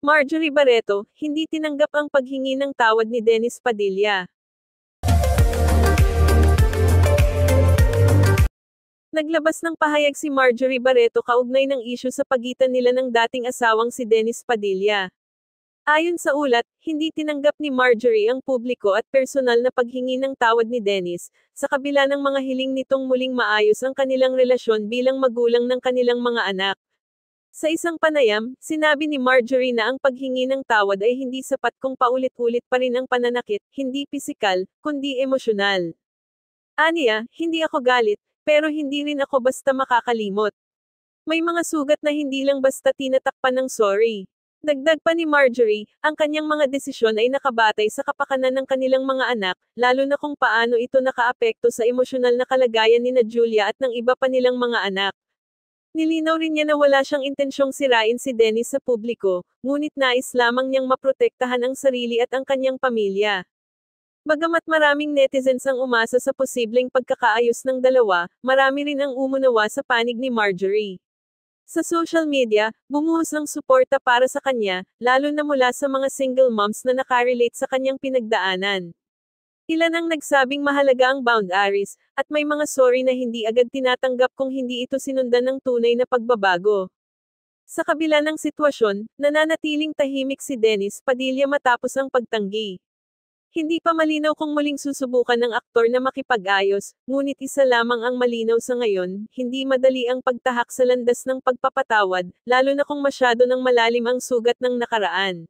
Marjorie Barreto, hindi tinanggap ang paghingi ng tawad ni Dennis Padilla. Naglabas ng pahayag si Marjorie Barreto kaugnay ng isyu sa pagitan nila ng dating asawang si Dennis Padilla. Ayon sa ulat, hindi tinanggap ni Marjorie ang publiko at personal na paghingi ng tawad ni Dennis, sa kabila ng mga hiling nitong muling maayos ang kanilang relasyon bilang magulang ng kanilang mga anak. Sa isang panayam, sinabi ni Marjorie na ang paghingi ng tawad ay hindi sapat kung paulit-ulit pa rin ang pananakit, hindi pisikal, kundi emosyonal. Aniya, hindi ako galit, pero hindi rin ako basta makakalimot. May mga sugat na hindi lang basta tinatakpan ng sorry. Dagdag pa ni Marjorie, ang kanyang mga desisyon ay nakabatay sa kapakanan ng kanilang mga anak, lalo na kung paano ito nakaapekto sa emosyonal na kalagayan ni na Julia at ng iba pa nilang mga anak. Nilinaw rin niya na wala siyang intensyong sirain si Dennis sa publiko, ngunit nais lamang niyang maprotektahan ang sarili at ang kanyang pamilya. Bagamat maraming netizens ang umasa sa posibleng pagkakaayos ng dalawa, marami rin ang umunawa sa panig ni Marjorie. Sa social media, bumuhos ang suporta para sa kanya, lalo na mula sa mga single moms na nakarelate sa kanyang pinagdaanan. Ilan ang nagsabing mahalaga ang boundaries, at may mga sorry na hindi agad tinatanggap kung hindi ito sinundan ng tunay na pagbabago. Sa kabila ng sitwasyon, nananatiling tahimik si Dennis Padilla matapos ang pagtanggi. Hindi pa malinaw kung muling susubukan ng aktor na makipag-ayos, ngunit isa lamang ang malinaw sa ngayon, hindi madali ang pagtahak sa landas ng pagpapatawad, lalo na kung masyado ng malalim ang sugat ng nakaraan.